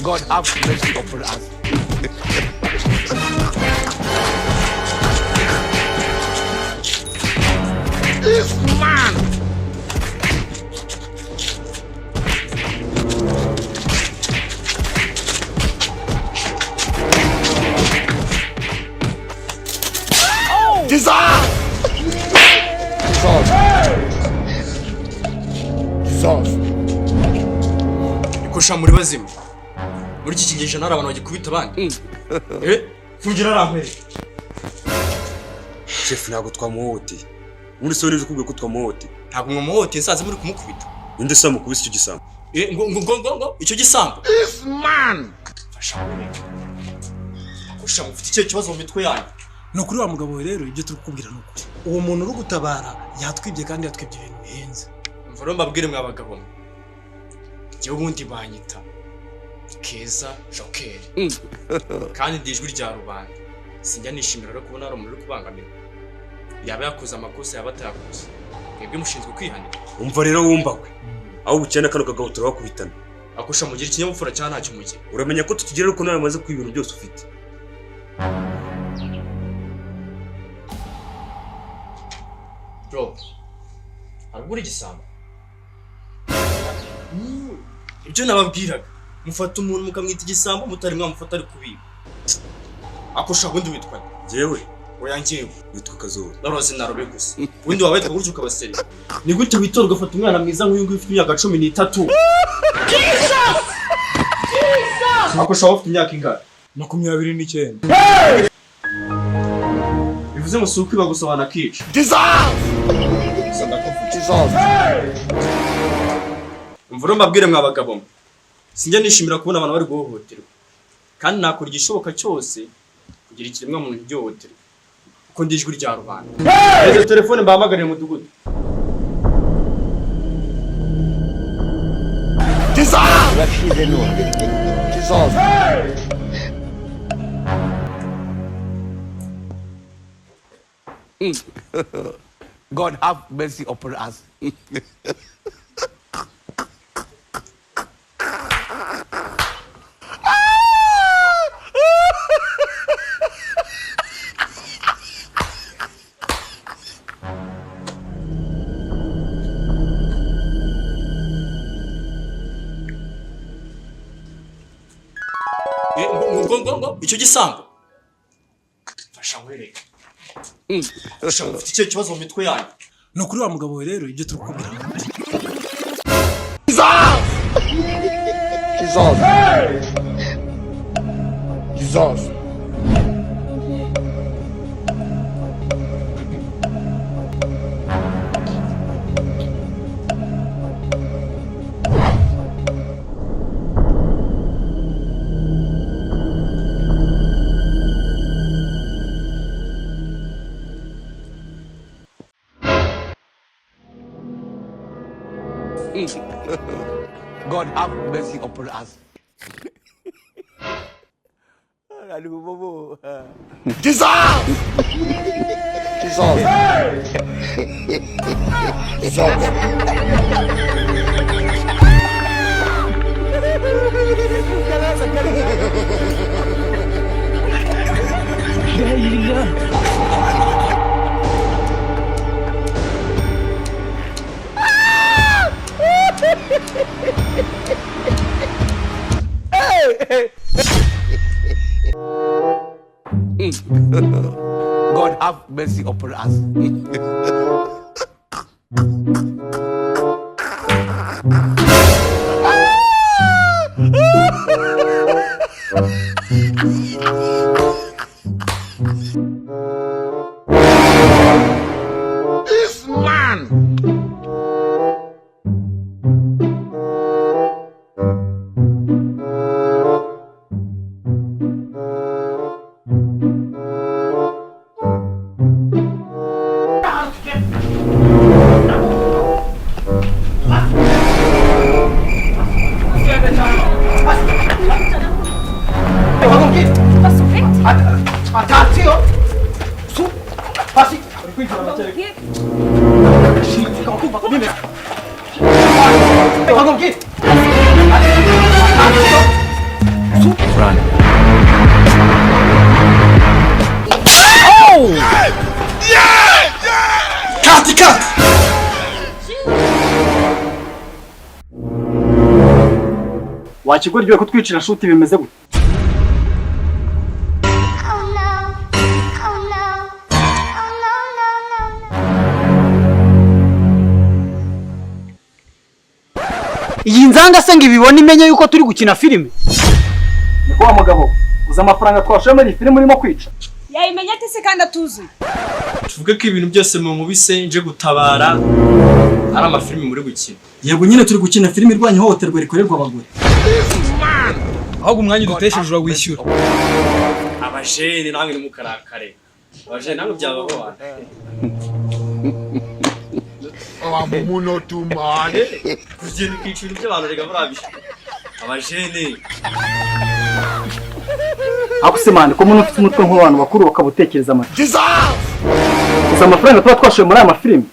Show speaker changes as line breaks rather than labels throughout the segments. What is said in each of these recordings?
God have mercy upon us.
This man! Oh! Jesus!
Ikusha muri bazima. Muri iki kigeje nari abantu bagikubita abandi. Fungira rampere.
Chef ntago twamuhote. Muri so nivyo kubwe ko twamuhote.
Ntago mwamuhote nsanze muri kumukubita.
Inde samu kubisa icyo gisambo.
Ngo icyo gisambo.
This man!
Fasha muri. Akusha mufite icyo kibazo mu mitwe yanyu.
No kuri wa mugabo rero ibyo turi kukubwira nuko uwo muntu uri gutabara yatwibye kandi yatwibye ibintu bihenze.
Mvaro mbabwire mwa bagabo. Giye ubundi banyita Keza Jokeri. Kandi ndijwi rya Rubanda. Sinjya nishimira rero kubona ari umuntu uri kubangamira. Yaba yakoze amakosa yaba atayakoze. Mwebwe mushinzwe kwihanira.
Umva rero wumbakwe. Aho bukene kano kagahutura bakubitana.
Akusha mugira ikinyabupfura cyane ntacyo mugira.
Uramenya ko tutugirira uko nawe maze kwibintu byose ufite.
Bro. Arugura igisambo. Ibyo nababwiraga. Mufata umuntu mukamwita igisambo mutari mwamufata ari kubiba. Akusha bundi witwa
Jewe
oya ngewe
witwa Kazoza.
Naroze narobe gusa. Bundi wawe twagurutse ukabaseri. Ni gute witora ugafata umwana mwiza nk'uyu nguyu ufite imyaka 13? Akusha ufite imyaka ingana
29.
Bivuze ngo suko iba gusobana kica. Mvuro mbabwire mwa bagabo. Sinjya nishimira kubona abantu bari guhohoterwa. Kandi nakora igishoboka cyose kugira ikiremwa muntu ryohoterwa. Uko ndijwi rya Rubanda. Eze telefone mbahamagare mu mudugudu.
Urashize none. Jesus!
God have mercy upon us.
Icyo gisambo. Fasha ngwereke. Fasha mufite icyo kibazo mu mitwe yanyu.
No kuri wa mugabo rero ibyo turi kukubwira.
Jesus!
God have mercy upon us. Aduh, bobo.
Jesus! Jesus! Jesus!
God have mercy upon us.
This man!
Attention! Su! Passi! Qui c'è la materia. Sì, vieni. Vado qui! Attention!
Run.
Kati kati.
wakigoryoye ko twicira shuti bimeze gute? Iyi nzanga se ngo ibibone imenye yuko turi gukina filime. Niko wa mugabo uza amafaranga twashoye muri filime urimo kwica.
Yayimenya ate se kandi atuzi?
Tuvuge ko ibintu byose mu mubise nje gutabara ari amafilime muri gukina.
Yego nyine turi gukina filime irwanya ihohoterwa rikorerwa abagore.
ahubwo umwanya udutesheje urawishyura.
Abajene namwe ni mukarakare. Abajene namwe byabaho.
Muno tumane.
Kugenda kwicira by'abantu rega murabisha. Abajene.
Akusemane ko umuntu ufite umutwe nk'abantu bakuru bakabutekereza amata.
Jesus!
Uza amafaranga tuba twashoye muri aya mafilime.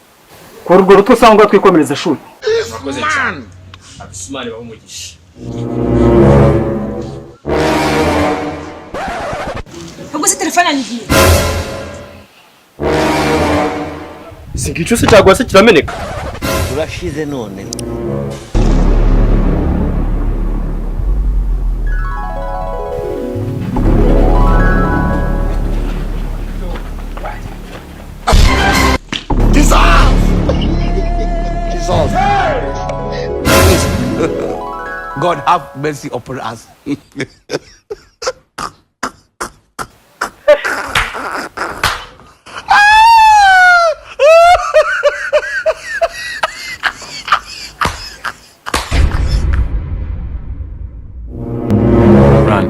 Kora urwo ruto usanga twikomereza shuri.
Murakoze cyane. Abisimane bahumugisha.
Ubwo se telefone yangiye.
Singicho se cyagwa se kirameneka.
Turashize none.
Jesus!
God have mercy upon us. Run.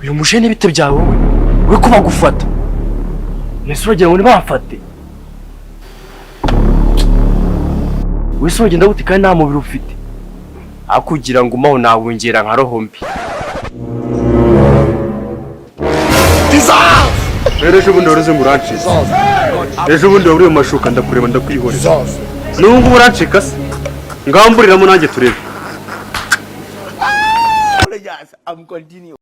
Uyu mujene bite byawe wowe? We ko bagufata. Nese uragira ngo nibamfate. Wese ugenda gute kandi nta mubiri ufite.
Akugira ngo umaho nawongera nka roho mbi.
Jesus!
Ejo bundi wareze muranci. Ejo bundi waburiye mashuka ndakureba ndakwihoreza.
Jesus!
Nungu burancika se. Ngamburiramo nanjye turebe.
I'm continue.